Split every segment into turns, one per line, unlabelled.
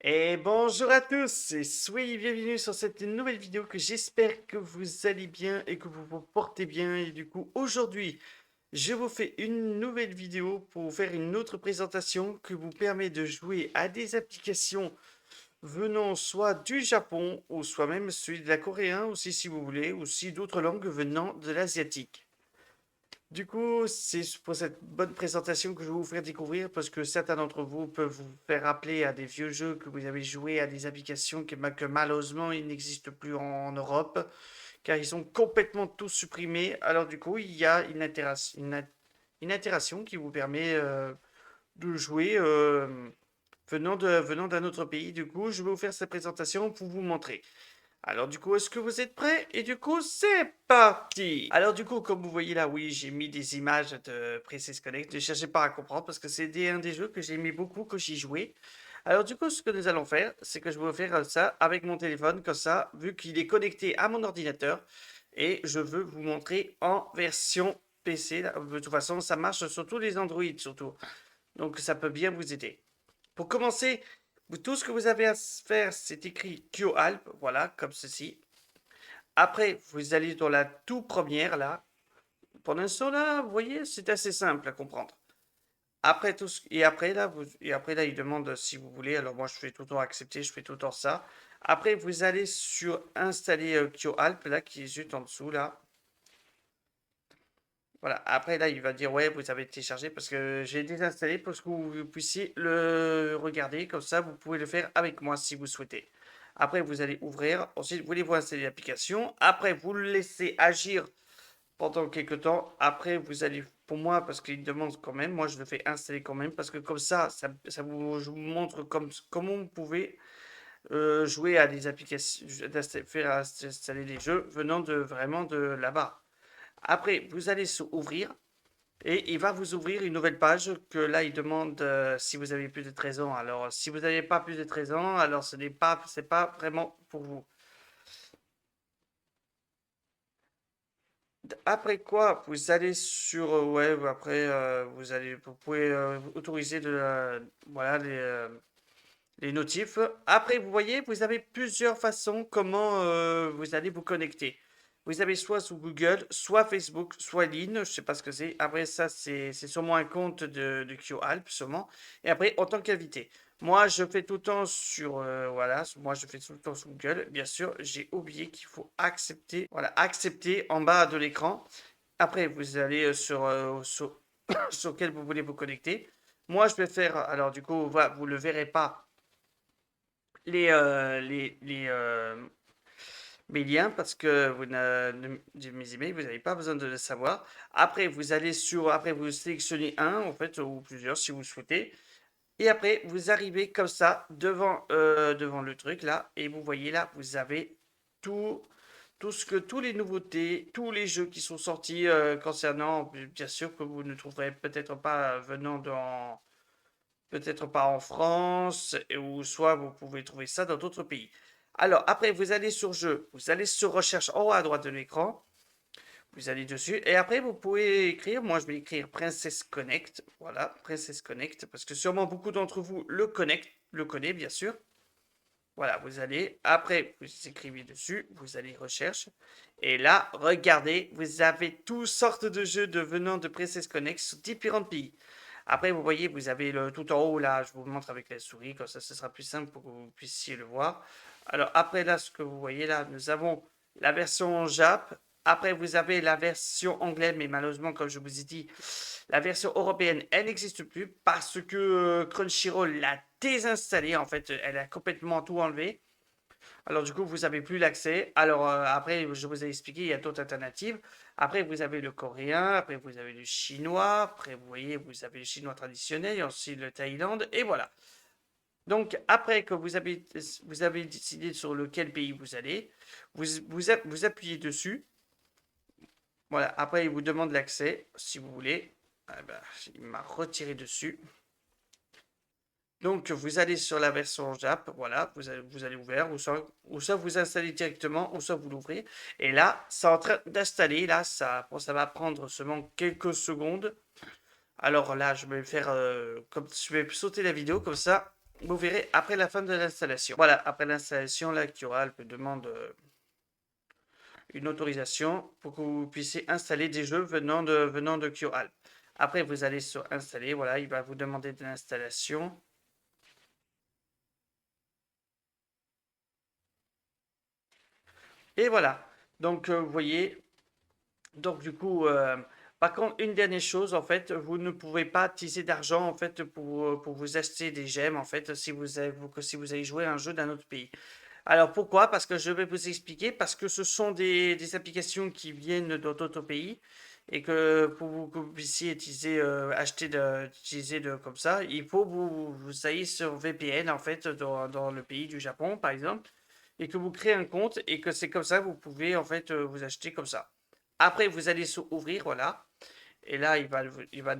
Et bonjour à tous et soyez bienvenus sur cette nouvelle vidéo que j'espère que vous allez bien et que vous vous portez bien. Et du coup, aujourd'hui, je vous fais une nouvelle vidéo pour vous faire une autre présentation qui vous permet de jouer à des applications venant soit du Japon ou soit même celui de la coréen aussi si vous voulez, ou si d'autres langues venant de l'asiatique. Du coup, c'est pour cette bonne présentation que je vais vous faire découvrir parce que certains d'entre vous peuvent vous faire rappeler à des vieux jeux que vous avez joués, à des applications que malheureusement ils n'existent plus en Europe car ils sont complètement tous supprimés. Alors du coup, il y a une interaction qui vous permet de jouer venant d'un autre pays. Du coup, je vais vous faire cette présentation pour vous montrer. Alors du coup, est-ce que vous êtes prêts? Et du coup, c'est parti! Alors du coup, comme vous voyez là, oui, j'ai mis des images de Princess Connect. Ne cherchez pas à comprendre parce que c'est un des jeux que j'ai aimé beaucoup, que j'y jouais. Alors du coup, ce que nous allons faire, c'est que je vais faire ça avec mon téléphone, comme ça, vu qu'il est connecté à mon ordinateur. Et je veux vous montrer en version PC. De toute façon, ça marche sur tous les Android, surtout. Donc ça peut bien vous aider. Pour commencer, tout ce que vous avez à faire, c'est écrit QAlp, voilà, comme ceci. Après, vous allez dans la toute première, là. Pour l'instant, là, vous voyez, c'est assez simple à comprendre. Après tout ce... et après, là, il demande si vous voulez. Alors, moi, je fais tout le temps accepter, je fais tout le temps ça. Après, vous allez sur installer QAlp, là, qui est juste en dessous, là. Voilà, après là, il va dire ouais, vous avez téléchargé parce que j'ai désinstallé pour que vous puissiez le regarder. Comme ça, vous pouvez le faire avec moi si vous souhaitez. Après, vous allez ouvrir. Ensuite, voulez-vous installer l'application. Après, vous le laissez agir pendant quelques temps. Après, vous allez, pour moi, parce qu'il demande quand même, moi je le fais installer quand même parce que comme ça vous, je vous montre comment vous pouvez jouer à des applications, faire installer des jeux venant de vraiment de là-bas. Après, vous allez sur ouvrir. Et il va vous ouvrir une nouvelle page que là, il demande si vous avez plus de 13 ans. Alors, si vous n'avez pas plus de 13 ans, alors c'est pas vraiment pour vous. Après quoi, vous allez sur web. Après, vous pouvez autoriser voilà, les notifs. Après, vous voyez, vous avez plusieurs façons comment vous allez vous connecter. Vous avez soit sous Google, soit Facebook, soit LinkedIn, je ne sais pas ce que c'est. Après ça, c'est sûrement un compte de QAlp, sûrement. Et après, en tant qu'invité. Moi, je fais tout le temps sur, voilà, moi je fais tout le temps sur Google. Bien sûr, j'ai oublié qu'il faut accepter, voilà, accepter en bas de l'écran. Après, vous allez sur lequel vous voulez vous connecter. Moi, je vais faire, alors du coup, vous ne le verrez pas mes liens parce que mes emails, vous n'avez pas besoin de le savoir. Après, après vous sélectionnez un en fait ou plusieurs si vous le souhaitez. Et après, vous arrivez comme ça devant le truc là et vous voyez là, vous avez tout, tous les nouveautés, tous les jeux qui sont sortis concernant, bien sûr que vous ne trouverez peut-être pas peut-être pas en France, ou soit vous pouvez trouver ça dans d'autres pays. Alors, après, vous allez sur jeu, vous allez sur recherche en haut à droite de l'écran, vous allez dessus, et après, vous pouvez écrire, moi je vais écrire Princess Connect, voilà, Princess Connect, parce que sûrement beaucoup d'entre vous le connaissent bien sûr. Voilà, vous allez, après, vous écrivez dessus, vous allez recherche, et là, regardez, vous avez toutes sortes de jeux venant de Princess Connect sur différents pays. Après, vous voyez, vous avez le tout en haut, là, je vous montre avec la souris, comme ça, ce sera plus simple pour que vous puissiez le voir. Alors, après, là, ce que vous voyez là, nous avons la version Jap. Après, vous avez la version anglaise, mais malheureusement, comme je vous ai dit, la version européenne, elle n'existe plus parce que Crunchyroll l'a désinstallée. En fait, elle a complètement tout enlevé. Alors du coup, vous n'avez plus l'accès. Alors après, je vous ai expliqué, il y a d'autres alternatives. Après, vous avez le coréen, après vous avez le chinois, après vous voyez, vous avez le chinois traditionnel, et ensuite le Thaïlande, et voilà. Donc après que vous avez décidé sur lequel pays vous allez, vous appuyez dessus. Voilà, après il vous demande l'accès, si vous voulez. Ah ben, il m'a retiré dessus. Donc, vous allez sur la version JAP, voilà, vous allez ouvrir, ou soit vous installez directement, ou soit vous l'ouvrez. Et là, c'est en train d'installer, là, bon, ça va prendre seulement quelques secondes. Alors là, je vais faire, comme je vais sauter la vidéo, comme ça, vous verrez après la fin de l'installation. Voilà, après l'installation, là, QAlp demande une autorisation pour que vous puissiez installer des jeux venant de QAlp. Après, vous allez sur installer, voilà, il va vous demander de l'installation. Et voilà. Donc, vous voyez, donc du coup, par contre, une dernière chose, en fait, vous ne pouvez pas utiliser d'argent, en fait, pour vous acheter des gemmes, en fait, si vous allez jouer à un jeu d'un autre pays. Alors pourquoi? Parce que je vais vous expliquer, parce que ce sont des applications qui viennent d'autres pays et que vous puissiez utiliser, utiliser comme ça, il faut vous ayez sur VPN en fait dans le pays du Japon par exemple et que vous créez un compte et que c'est comme ça que vous pouvez en fait vous acheter comme ça. Après vous allez sur ouvrir, voilà. Et là, il va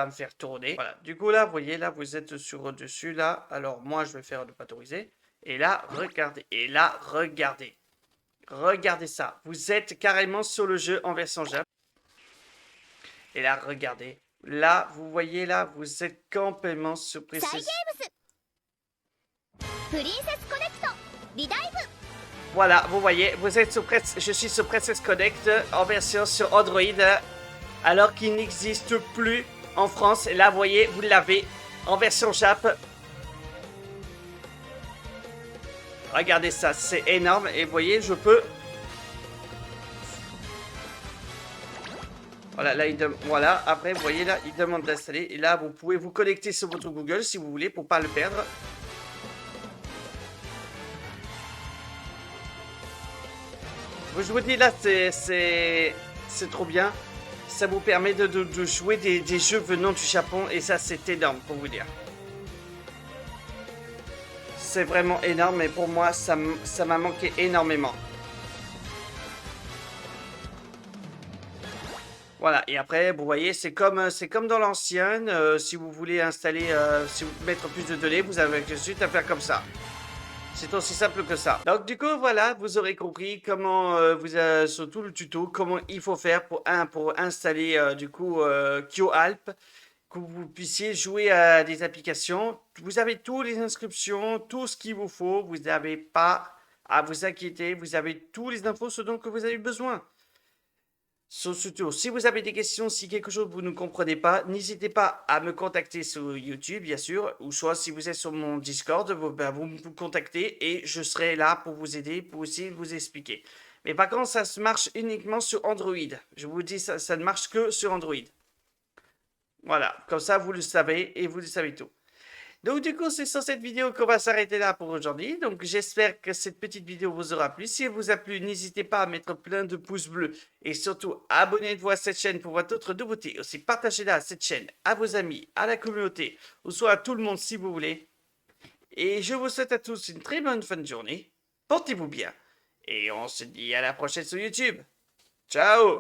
me faire tourner. Voilà. Du coup, là, vous voyez, là, vous êtes sur dessus, là. Alors, moi, je vais faire ne pas autoriser. Et là, regardez. Et là, regardez. Regardez ça. Vous êtes carrément sur le jeu en version Jap. Et là, regardez. Là, vous voyez, là, vous êtes complètement sur Princess. Voilà, vous voyez, vous êtes sur je suis sur Princess Connect en version sur Android. Alors qu'il n'existe plus en France. Et là, vous voyez, vous l'avez en version Jap. Regardez ça, c'est énorme. Et vous voyez, je peux... Voilà, là, voilà, après, vous voyez, là, il demande d'installer. Et là, vous pouvez vous connecter sur votre Google si vous voulez pour pas le perdre. Je vous dis, là, c'est trop bien. Ça vous permet de jouer des jeux venant du Japon. Et ça, c'est énorme, pour vous dire. C'est vraiment énorme, mais pour moi, ça m'a manqué énormément. Voilà, et après, vous voyez, c'est comme dans l'ancienne. Si vous voulez installer, si vous mettre plus de données, vous avez juste à faire comme ça. C'est aussi simple que ça. Donc du coup, voilà, vous aurez compris comment, sur tout le tuto, comment il faut faire pour installer du coup QAlp, que vous puissiez jouer à des applications. Vous avez toutes les inscriptions, tout ce qu'il vous faut. Vous n'avez pas à vous inquiéter. Vous avez tous les infos, ce dont que vous avez besoin. Surtout, si vous avez des questions, si quelque chose vous ne comprenez pas, n'hésitez pas à me contacter sur YouTube, bien sûr, ou soit si vous êtes sur mon Discord, vous me contactez et je serai là pour vous aider, pour aussi vous expliquer. Mais par contre, ça se marche uniquement sur Android. Je vous dis, ça ne marche que sur Android. Voilà, comme ça vous le savez et vous le savez tout. Donc du coup, c'est sur cette vidéo qu'on va s'arrêter là pour aujourd'hui. Donc j'espère que cette petite vidéo vous aura plu. Si elle vous a plu, n'hésitez pas à mettre plein de pouces bleus. Et surtout, abonnez-vous à cette chaîne pour voir d'autres nouveautés. Aussi, partagez-la cette chaîne à vos amis, à la communauté, ou soit à tout le monde si vous voulez. Et je vous souhaite à tous une très bonne fin de journée. Portez-vous bien. Et on se dit à la prochaine sur YouTube. Ciao!